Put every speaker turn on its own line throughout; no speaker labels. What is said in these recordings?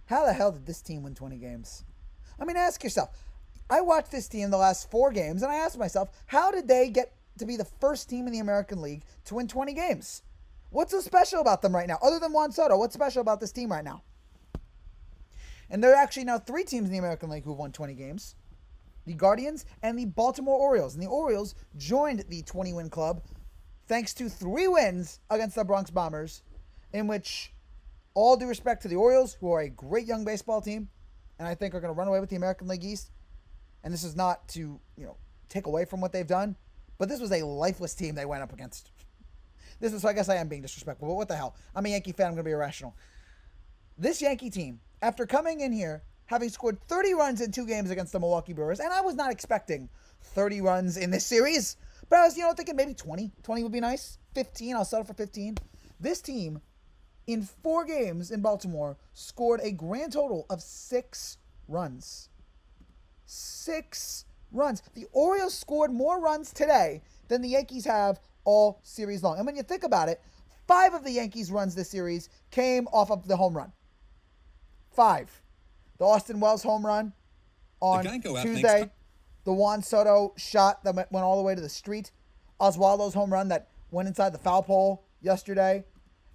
How the hell did this team win 20 games? I mean, ask yourself. I watched this team the last 4 games, and I asked myself, how did they get to be the first team in the American League to win 20 games? What's so special about them right now? Other than Juan Soto, what's special about this team right now? And there are actually now 3 teams in the American League who've won 20 games. The Guardians and the Baltimore Orioles. And the Orioles joined the 20-win club thanks to 3 wins against the Bronx Bombers, in which, all due respect to the Orioles, who are a great young baseball team, and I think are going to run away with the American League East, and this is not to, take away from what they've done, but this was a lifeless team they went up against. This is, so I guess I am being disrespectful, but what the hell? I'm a Yankee fan, I'm going to be irrational. This Yankee team, after coming in here, having scored 30 runs in 2 games against the Milwaukee Brewers, and I was not expecting 30 runs in this series, but I was, thinking maybe 20. 20 would be nice. 15, I'll settle for 15. This team, in 4 games in Baltimore, scored a grand total of 6 runs. 6 runs. The Orioles scored more runs today than the Yankees have all series long. And when you think about it, 5 of the Yankees' runs this series came off of the home run. 5. The Austin Wells home run on Tuesday. The Juan Soto shot that went all the way to the street. Oswaldo's home run that went inside the foul pole yesterday.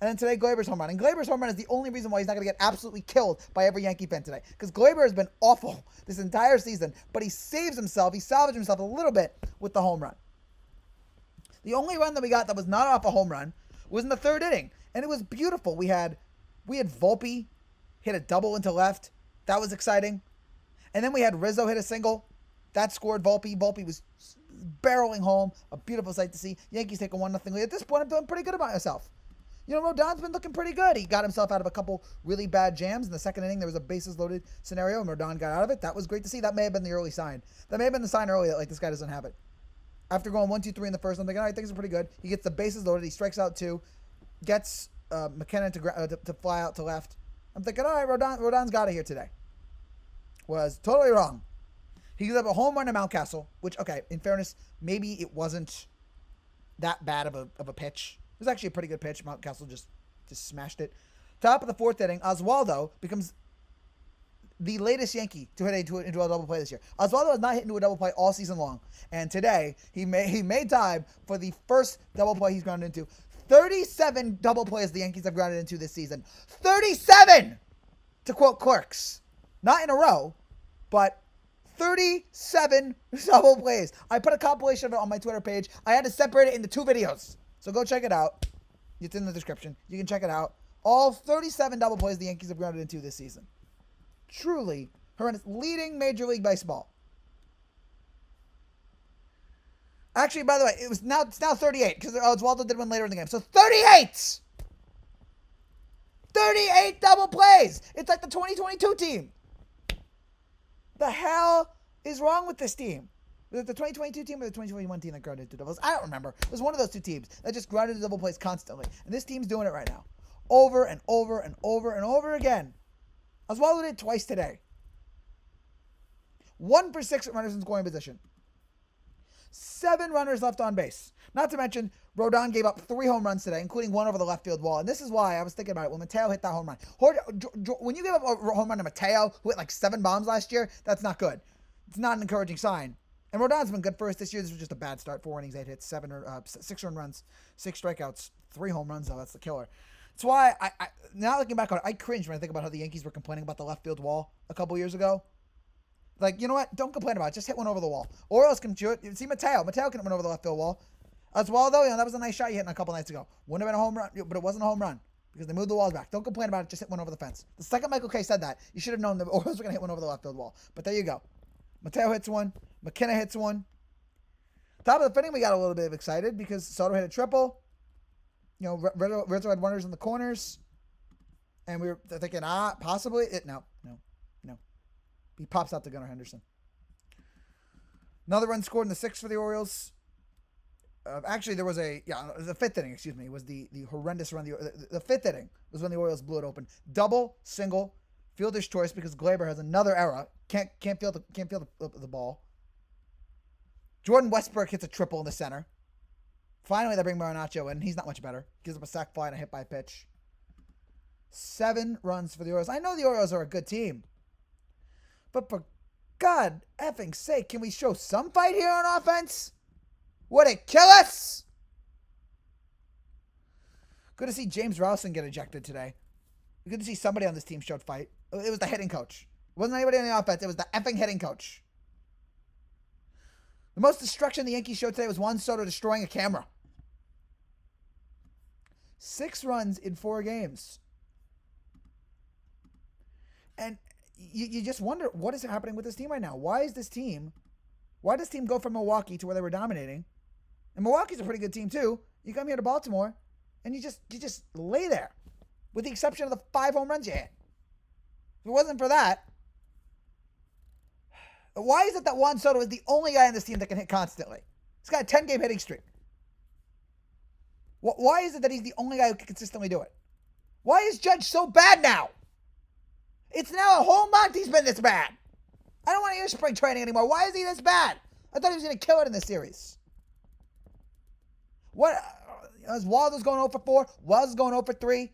And then today, Glaber's home run. And Glaber's home run is the only reason why he's not going to get absolutely killed by every Yankee fan today. Because Glaber has been awful this entire season. But he saves himself. He salvaged himself a little bit with the home run. The only run that we got that was not off a home run was in the 3rd inning. And it was beautiful. We had Volpe hit a double into left. That was exciting. And then we had Rizzo hit a single. That scored Volpe. Volpe was barreling home. A beautiful sight to see. Yankees take a 1-0 lead. At this point, I'm feeling pretty good about myself. Rodon's been looking pretty good. He got himself out of a couple really bad jams. In the 2nd inning, there was a bases-loaded scenario, and Rodon got out of it. That was great to see. That may have been the early sign. That may have been the sign early that, this guy doesn't have it. After going 1-2-3 in the first, I'm thinking, all right, things are pretty good. He gets the bases loaded. He strikes out 2. Gets McKinnon to fly out to left. I'm thinking, all right, Rodon's got it here today. Was totally wrong. He gives up a home run to Mountcastle, which, okay, in fairness, maybe it wasn't that bad of a pitch. It was actually a pretty good pitch. Mountcastle just smashed it. Top of the 4th inning, Oswaldo becomes the latest Yankee to hit into a double play this year. Oswaldo has not hit into a double play all season long, and today he made time for the first double play he's grounded into. 37 double plays the Yankees have grounded into this season. 37, to quote Clerks, not in a row, but 37 double plays. I put a compilation of it on my Twitter page. I had to separate it into 2 videos. So go check it out. It's in the description. You can check it out. All 37 double plays the Yankees have grounded into this season. Truly horrendous. Leading Major League Baseball. Actually, by the way, it's now 38 because Oswaldo did one later in the game. So 38! 38 double plays! It's like the 2022 team. The hell is wrong with this team? Was it the 2022 team or the 2021 team that grounded 2 doubles? I don't remember. It was one of those 2 teams that just grounded double plays constantly. And this team's doing it right now. Over and over and over and over again. Oswaldo did it twice today. 1 for 6 runners in scoring position. 7 runners left on base. Not to mention, Rodon gave up 3 home runs today, including 1 over the left field wall. And this is why I was thinking about it when Mateo hit that home run. When you give up a home run to Mateo, who hit like 7 bombs last year, that's not good. It's not an encouraging sign. And Rodon's been good for us this year. This was just a bad start. 4 innings, 8 hits, 6 earned runs, 6 strikeouts, 3 home runs, though. That's the killer. That's why, I now looking back on it, I cringe when I think about how the Yankees were complaining about the left field wall a couple years ago. Like, you know what? Don't complain about it. Just hit one over the wall. Orioles can do it. See Mateo. Mateo can hit one over the left field wall. Oswaldo, that was a nice shot you hit a couple nights ago. Wouldn't have been a home run, but it wasn't a home run because they moved the walls back. Don't complain about it. Just hit one over the fence. The second Michael Kay said that, you should have known the Orioles were going to hit one over the left field wall. But there you go. Mateo hits one. McKenna hits one. Top of the 5th inning, we got a little bit excited because Soto hit a triple. Rizzo had runners in the corners. And we were thinking, possibly. No. He pops out to Gunnar Henderson. Another run scored in the 6th for the Orioles. Actually, there was the 5th inning, excuse me, was the horrendous run. The 5th inning was when the Orioles blew it open. Double, single, fielder's choice because Glaber has another error. Can't feel the ball. Jordan Westbrook hits a triple in the center. Finally, they bring Marinaccio in. He's not much better. Gives up a sac fly and a hit by pitch. 7 runs for the Orioles. I know the Orioles are a good team, but for God effing sake, can we show some fight here on offense? Would it kill us? Good to see James Rowson get ejected today. Good to see somebody on this team showed fight. It was the hitting coach. It wasn't anybody on the offense. It was the effing hitting coach. The most destruction the Yankees showed today was Juan Soto destroying a camera. 6 runs in 4 games. And you just wonder what is happening with this team right now. Why does this team go from Milwaukee to where they were dominating? And Milwaukee's a pretty good team too. You come here to Baltimore and you just lay there. With the exception of the 5 home runs you hit. If it wasn't for that, why is it that Juan Soto is the only guy on this team that can hit constantly? He's got a 10-game hitting streak. Why is it that he's the only guy who can consistently do it? Why is Judge so bad now? It's now a whole month he's been this bad. I don't want to hear spring training anymore. Why is he this bad? I thought he was going to kill it in this series. What? As Waldo's going 0 for 4. Wells is going 0 for 3.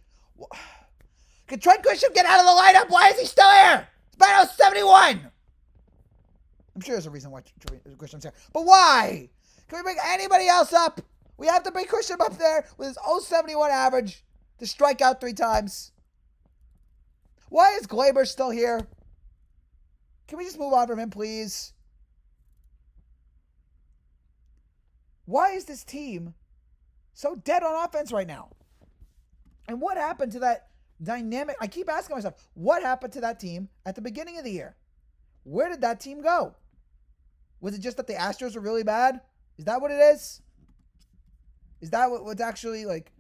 Can Trent Grisham get out of the lineup? Why is he still here? It's battle 71. I'm sure there's a reason why Grisham's here. But why? Can we bring anybody else up? We have to bring Grisham up there with his 0.71 average to strike out 3 times. Why is Glaber still here? Can we just move on from him, please? Why is this team so dead on offense right now? And what happened to that dynamic? I keep asking myself, what happened to that team at the beginning of the year? Where did that team go? Was it just that the Astros were really bad? Is that what it is? Is that what's actually like,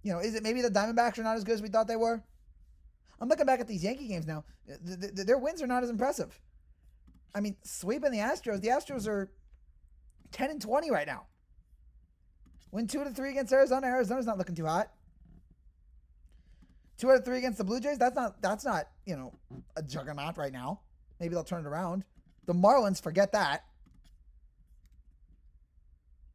is it maybe the Diamondbacks are not as good as we thought they were? I'm looking back at these Yankee games now. Their wins are not as impressive. I mean, sweeping the Astros are 10-20 right now. Win 2 out of 3 against Arizona. Arizona's not looking too hot. 2 out of 3 against the Blue Jays. That's not a juggernaut right now. Maybe they'll turn it around. The Marlins, forget that.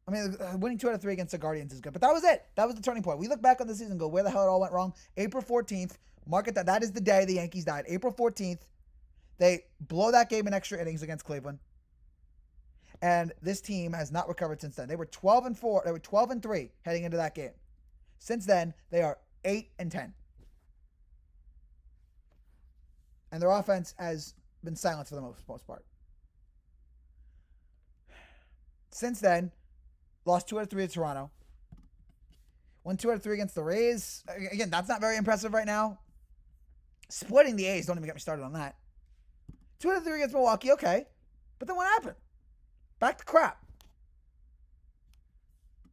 I mean, winning 2 out of 3 against the Guardians is good, but that was it. That was the turning point. We look back on the season and go, where the hell it all went wrong? April 14th, mark it that is the day the Yankees died. April 14th, they blow that game in extra innings against Cleveland. And this team has not recovered since then. They were 12-4. They were 12-3 heading into that game. Since then, they are 8-10. And their offense has been silent for the most part. Since then, lost 2 out of 3 to Toronto. Won 2 out of 3 against the Rays. Again, that's not very impressive right now. Splitting the A's, don't even get me started on that. 2 out of 3 against Milwaukee, okay. But then what happened? Back to crap.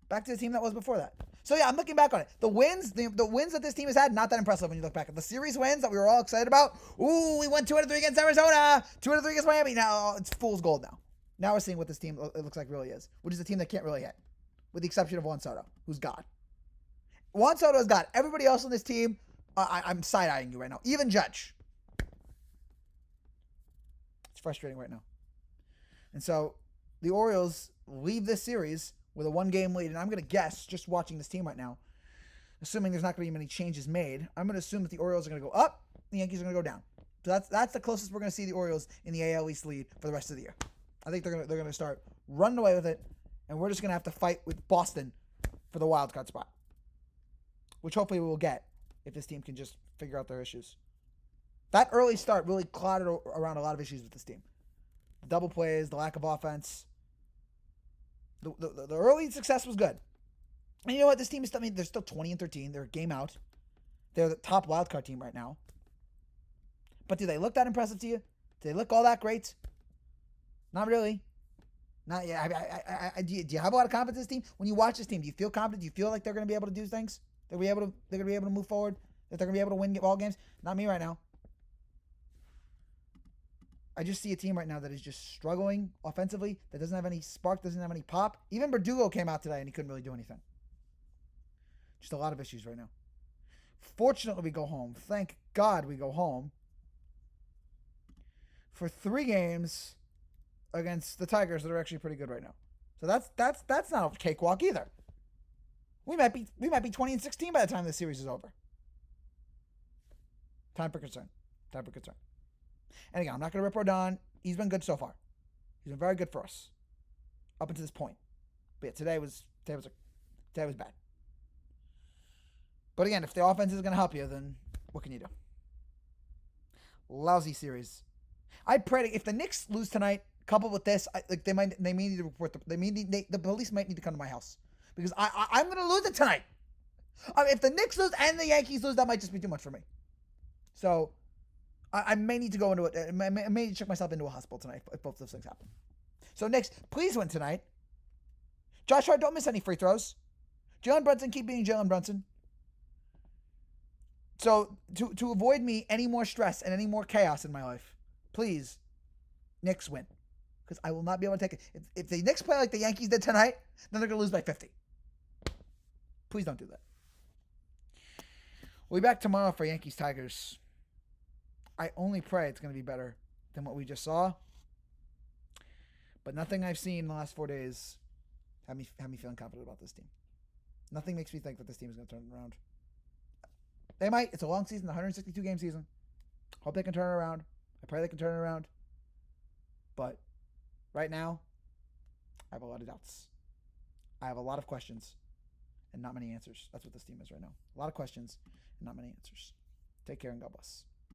Back to the team that was before that. So yeah, I'm looking back on it. The wins that this team has had, not that impressive when you look back at the series wins that we were all excited about. Ooh, we won 2 out of 3 against Arizona, 2 out of 3 against Miami. Now it's fool's gold now. Now we're seeing what this team it looks like really is, which is a team that can't really hit, with the exception of Juan Soto, who's God. Juan Soto is God. Everybody else on this team, I'm side-eyeing you right now. Even Judge. It's frustrating right now. And so the Orioles leave this series with a 1-game lead, and I'm going to guess, just watching this team right now, assuming there's not going to be many changes made, I'm going to assume that the Orioles are going to go up, the Yankees are going to go down. So that's the closest we're going to see the Orioles in the AL East lead for the rest of the year. I think they're going to start running away with it, and we're just going to have to fight with Boston for the wild card spot, which hopefully we will get if this team can just figure out their issues. That early start really clouded around a lot of issues with this team. The double plays, the lack of offense. The early success was good. And you know what? This team is still, they're still 20-13. They're a game out. They're the top wild card team right now. But do they look that impressive to you? Do they look all that great? Not really. Not yet. Do you have a lot of confidence in this team? When you watch this team, do you feel confident? Do you feel like they're going to be able to do things? They're going to be able to move forward? That they're going to be able to win ball games? Not me right now. I just see a team right now that is just struggling offensively, that doesn't have any spark, doesn't have any pop. Even Verdugo came out today and he couldn't really do anything. Just a lot of issues right now. Fortunately, we go home. Thank God we go home for 3 games against the Tigers that are actually pretty good right now. So that's not a cakewalk either. We might be 20-16 by the time this series is over. Time for concern. Time for concern. And again, I'm not going to rip Rodon. He's been good so far. He's been very good for us up until this point. But yeah, today was bad. But again, if the offense is going to help you, then what can you do? Lousy series. I pray if the Knicks lose tonight, coupled with this, they may need to report the police might need to come to my house because I'm going to lose it tonight. If the Knicks lose and the Yankees lose, that might just be too much for me. So I may need to go into it. I may need to check myself into a hospital tonight if both those things happen. So Knicks, please win tonight. Josh Hart, don't miss any free throws. Jalen Brunson, keep being Jalen Brunson. So to avoid me any more stress and any more chaos in my life, please, Knicks win. Because I will not be able to take it. If the Knicks play like the Yankees did tonight, then they're going to lose by 50. Please don't do that. We'll be back tomorrow for Yankees Tigers. I only pray it's going to be better than what we just saw. But nothing I've seen in the last 4 days have me feeling confident about this team. Nothing makes me think that this team is going to turn it around. They might. It's a long season, 162-game season. Hope they can turn it around. I pray they can turn it around. But right now, I have a lot of doubts. I have a lot of questions and not many answers. That's what this team is right now. A lot of questions and not many answers. Take care and God bless.